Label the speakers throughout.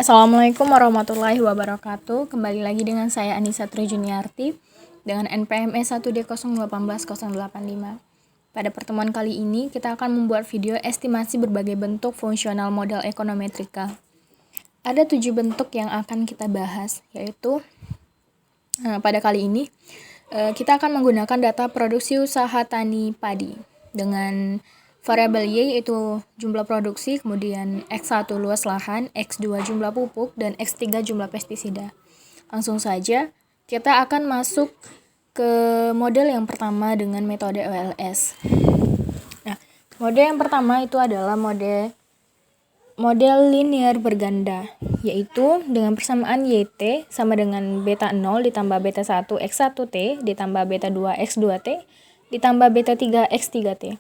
Speaker 1: Assalamualaikum warahmatullahi wabarakatuh. Kembali lagi dengan saya Anissa Trijuniarti dengan NPM E1D0180085. Pada pertemuan kali ini kita akan membuat video estimasi berbagai bentuk fungsional model ekonometrika. Ada 7 bentuk yang akan kita bahas, yaitu pada kali ini kita akan menggunakan data produksi usaha tani padi dengan variabel Y yaitu jumlah produksi, kemudian X1 luas lahan, X2 jumlah pupuk, dan X3 jumlah pestisida. Langsung saja kita akan masuk ke model yang pertama dengan metode OLS. Nah, model yang pertama itu adalah model linear berganda, yaitu dengan persamaan YT sama dengan beta 0 ditambah beta 1 X1T ditambah beta 2 X2T ditambah beta 3 X3T.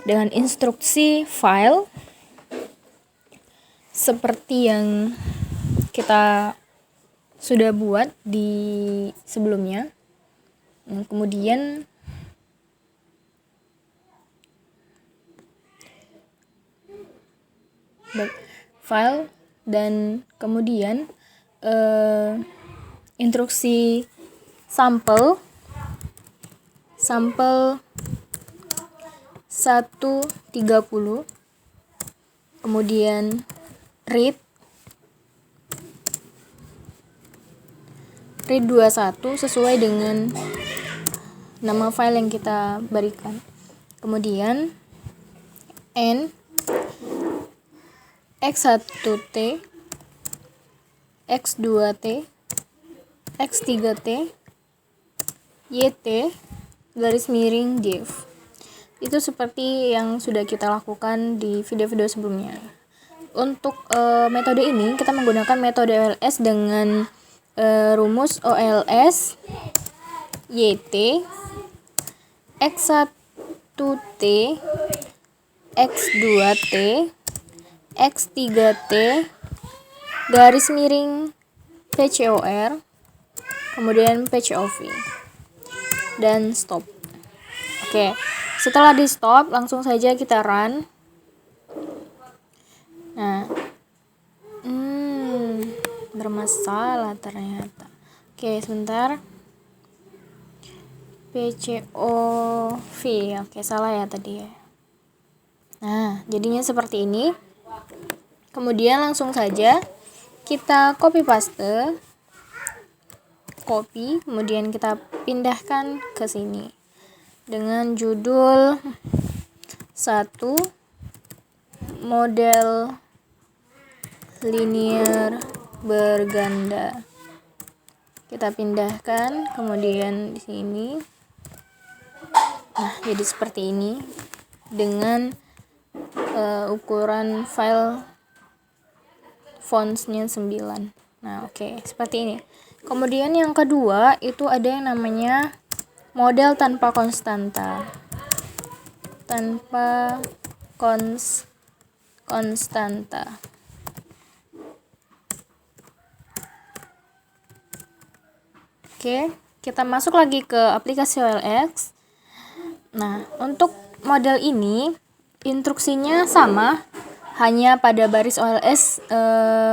Speaker 1: Dengan instruksi file seperti yang kita sudah buat di sebelumnya. Kemudian file dan kemudian instruksi sampel 130, kemudian read 21 sesuai dengan nama file yang kita berikan. Kemudian n X1T, X2T, X3T, YT garis miring div. Itu seperti yang sudah kita lakukan di video-video sebelumnya. Untuk metode ini kita menggunakan metode OLS dengan rumus OLS YT X1T X2T X3T garis miring PCOR kemudian PCOV dan stop. Oke, setelah di stop langsung saja kita run. Nah, bermasalah ternyata. Oke, sebentar. PCOV, oke salah ya tadi ya. Nah, jadinya seperti ini. Kemudian langsung saja kita copy paste, kemudian kita pindahkan ke sini dengan judul 1 model linear berganda. Kita pindahkan, kemudian di sini. Nah, jadi seperti ini dengan ukuran file fontsnya 9. Nah, oke, seperti ini. Kemudian yang kedua itu ada yang namanya model tanpa konstanta. Tanpa konstanta. Oke, kita masuk lagi ke aplikasi OLX. Nah, untuk model ini instruksinya sama, hanya pada baris OLS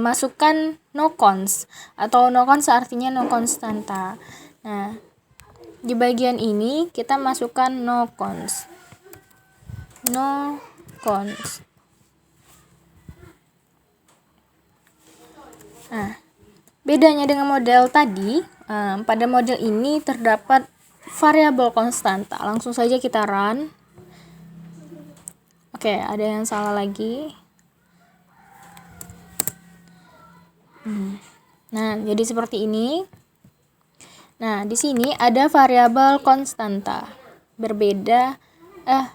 Speaker 1: masukkan no cons atau no cons artinya no konstanta. Nah, di bagian ini kita masukkan no cons. No cons. Nah, bedanya dengan model tadi, pada model ini terdapat variabel konstanta. Langsung saja kita run. Oke, ada yang salah lagi. Nah, jadi seperti ini. Nah, di sini ada variabel konstanta. Berbeda,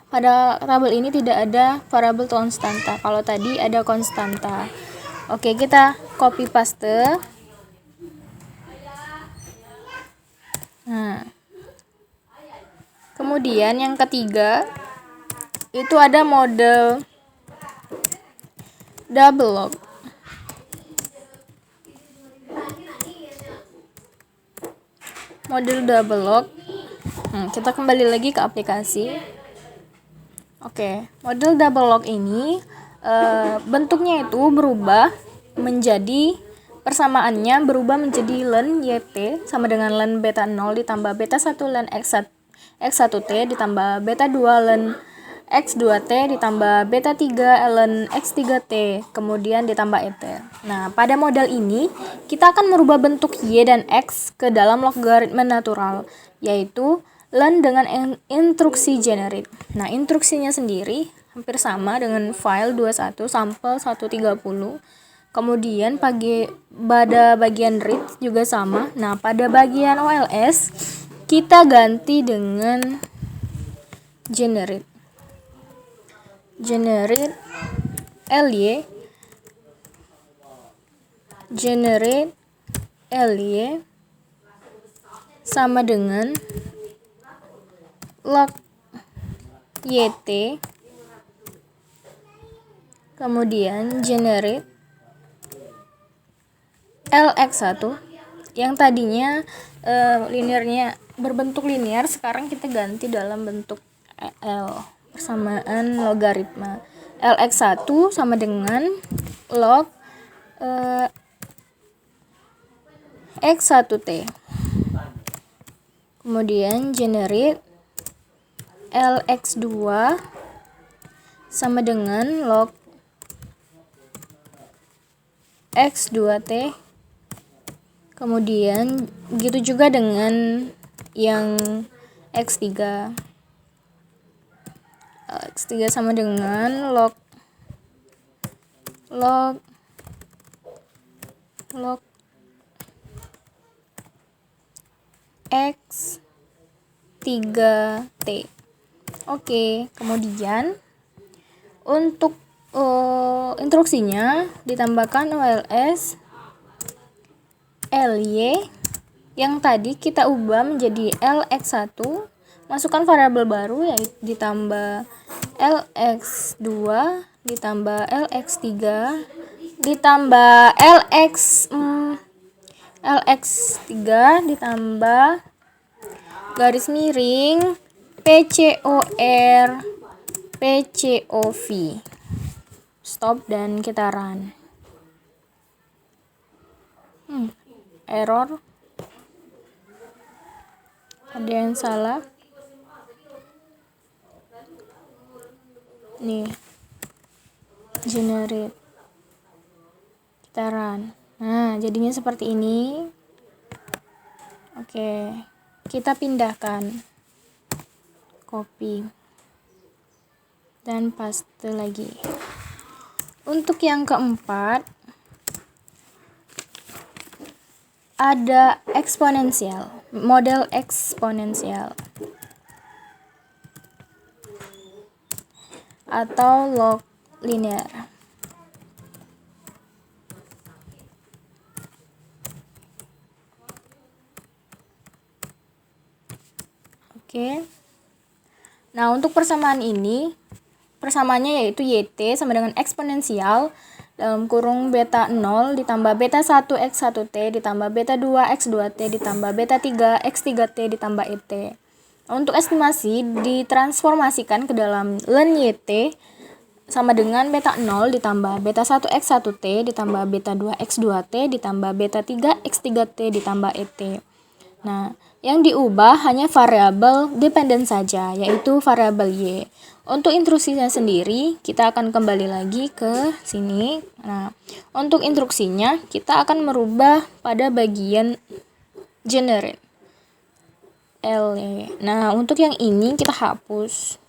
Speaker 1: pada tabel ini tidak ada variabel konstanta. Kalau tadi ada konstanta. Oke, kita copy paste. Nah, kemudian yang ketiga itu ada model double log. Model double log. Kita kembali lagi ke aplikasi. Oke, model double log ini bentuknya itu berubah menjadi persamaannya berubah menjadi ln YT sama dengan ln beta 0 ditambah beta 1 ln X1T ditambah beta 2 ln X2T ditambah beta 3 ln X3T kemudian ditambah ET. Nah, pada model ini kita akan merubah bentuk Y dan X ke dalam logaritma natural, yaitu ln dengan instruksi generate. Nah, instruksinya sendiri hampir sama dengan file 21 sampel 130. Kemudian pada bagian read juga sama. Nah, pada bagian OLS kita ganti dengan generate ly sama dengan log YT kemudian generate LX1 yang tadinya linearnya berbentuk linear, sekarang kita ganti dalam bentuk L persamaan logaritma. LX1 sama dengan log X1T. Kemudian generate LX2 sama dengan log X2T. Kemudian gitu juga dengan yang X3 sama dengan log X3T. Oke, kemudian untuk instruksinya ditambahkan OLS ly yang tadi kita ubah menjadi LX1, masukkan variabel baru yaitu ditambah LX2 ditambah LX3 ditambah LX3 ditambah garis miring PCOV. Stop dan kita run. Error, ada yang salah nih, generate, kita run. Nah, jadinya seperti ini. Oke, kita pindahkan, copy dan paste lagi. Untuk yang keempat ada eksponensial, model eksponensial atau log linear. Oke. Nah, untuk persamaan ini, persamaannya yaitu YT sama dengan eksponensial dalam kurung beta 0 ditambah beta 1 X1T ditambah beta 2 X2T ditambah beta 3 X3T ditambah ET. Untuk estimasi ditransformasikan ke dalam ln YT sama dengan beta 0 ditambah beta 1 X1T ditambah beta 2 X2T ditambah beta 3 X3T ditambah ET. Nah, yang diubah hanya variabel dependen saja, yaitu variabel Y. Untuk instruksinya sendiri, kita akan kembali lagi ke sini. Nah, untuk instruksinya, kita akan merubah pada bagian generate. Nah, untuk yang ini kita hapus.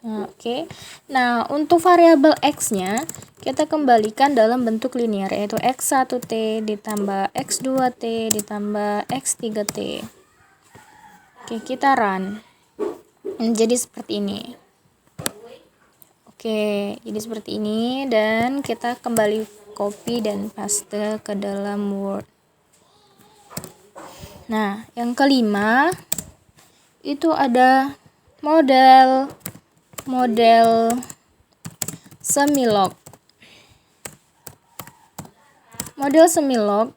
Speaker 1: Nah, oke. Nah, untuk variabel X-nya, kita kembalikan dalam bentuk linear, yaitu X1T ditambah X2T ditambah X3T. Oke, kita run. Jadi seperti ini. Oke, jadi seperti ini dan kita kembali copy dan paste ke dalam Word. Nah, yang kelima itu ada model semilog. Model semilog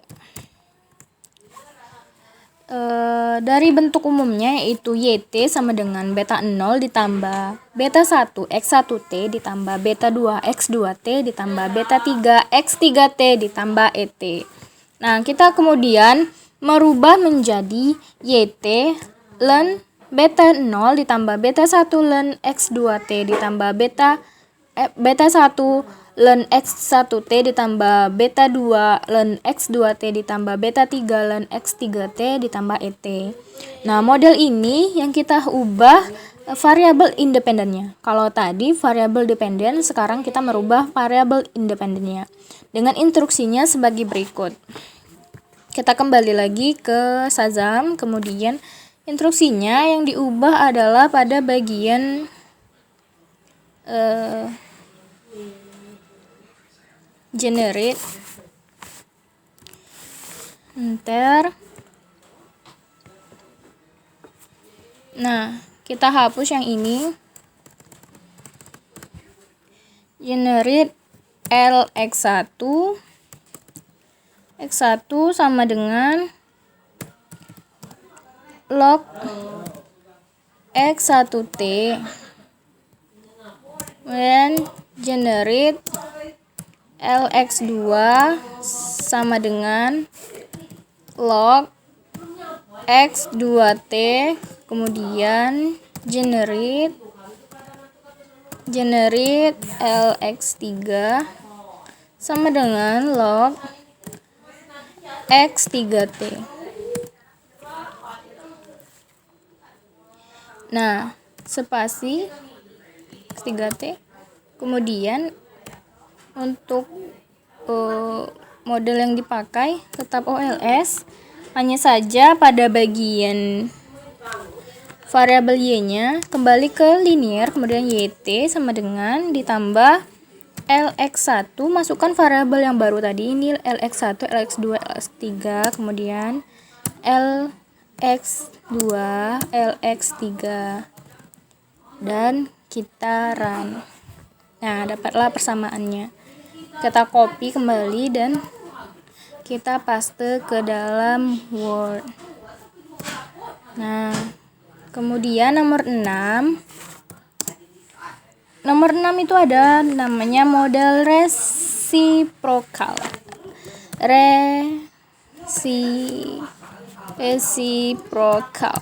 Speaker 1: dari bentuk umumnya yaitu YT sama dengan beta 0 ditambah beta 1 X1T ditambah beta 2 X2T ditambah beta 3 X3T ditambah ET. Nah, kita kemudian merubah menjadi YT ln beta 0 ditambah beta 1 ln X2T ditambah beta 1 ln X1T ditambah beta 2 ln X2T ditambah beta 3 ln X3T ditambah ET. Nah, model ini yang kita ubah variabel independennya. Kalau tadi variabel dependen, sekarang kita merubah variabel independennya dengan instruksinya sebagai berikut. Kita kembali lagi ke Shazam, kemudian instruksinya yang diubah adalah pada bagian generate, enter. Nah, kita hapus yang ini. Generate LX1 X1 sama dengan log X1T, dan generate LX2 sama dengan log X2T, kemudian generate LX3 sama dengan log X3T. Nah, spasi X3T. Kemudian untuk model yang dipakai tetap OLS, hanya saja pada bagian variabel Y-nya kembali ke linear, kemudian YT sama dengan ditambah LX1, masukkan variabel yang baru tadi, ini LX1, LX2, LX3, kemudian LX2, LX3, dan kita run. Nah, dapatlah persamaannya. Kita copy kembali dan kita paste ke dalam Word. Nah, kemudian nomor 6 itu ada namanya model reciprocal. Reciprocal.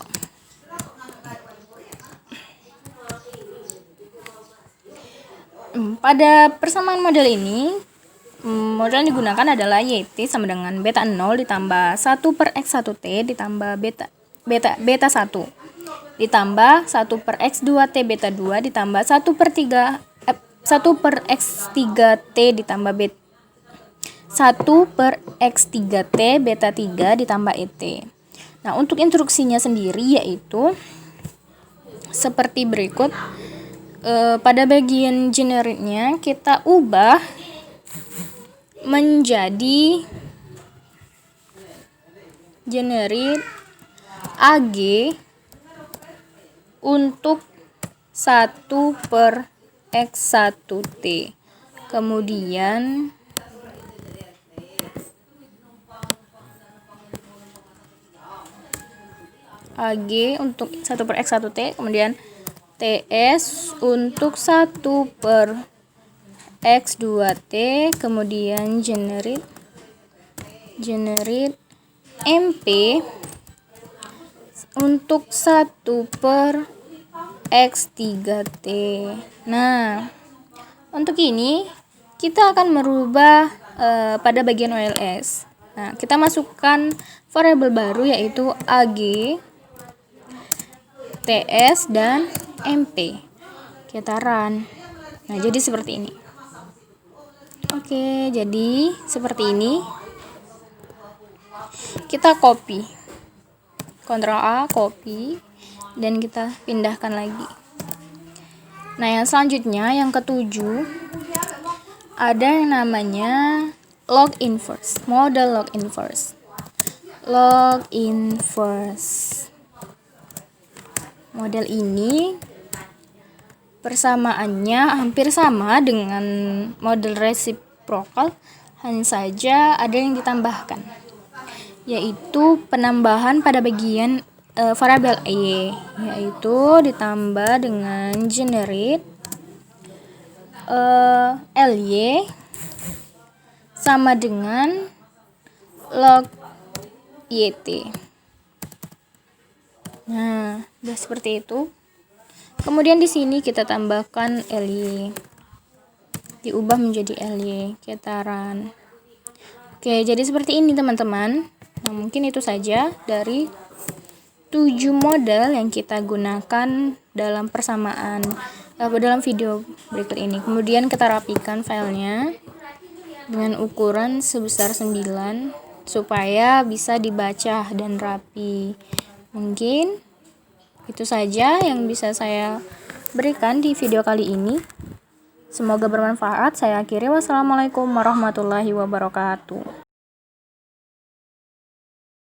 Speaker 1: Pada persamaan model ini, model yang digunakan adalah YT sama dengan beta 0 ditambah 1 per X1T ditambah beta 1 ditambah 1 per X2T beta 2 ditambah 1 per X3T ditambah 1 per X3T beta 3 ditambah ET. Nah, untuk instruksinya sendiri yaitu seperti berikut. Pada bagian generate-nya kita ubah menjadi generate AG untuk 1 per X1T. Kemudian AG untuk 1 per X1T, kemudian TS untuk 1 per X2T, kemudian generate MP untuk 1 per X3T. Nah, untuk ini kita akan merubah pada bagian OLS. Nah, kita masukkan variabel baru yaitu AG, TS, dan MP. Kita run. Nah, jadi seperti ini. Oke, jadi seperti ini. Kita copy. Ctrl A, copy, dan kita pindahkan lagi. Nah, yang selanjutnya, yang ketujuh, ada yang namanya log inverse, model log inverse. Log inverse. Model ini persamaannya hampir sama dengan model reciprocal, hanya saja ada yang ditambahkan, yaitu penambahan pada bagian variabel y, yaitu ditambah dengan generate ly sama dengan log yt. Nah, udah seperti itu. Kemudian di sini kita tambahkan ly, diubah menjadi ly kitaran. Oke, jadi seperti ini teman-teman. Nah, mungkin itu saja dari 7 model yang kita gunakan dalam persamaan dalam video berikut ini. Kemudian kita rapikan filenya dengan ukuran sebesar 9 supaya bisa dibaca dan rapi. Mungkin itu saja yang bisa saya berikan di video kali ini. Semoga bermanfaat. Saya akhiri. Wassalamualaikum warahmatullahi wabarakatuh.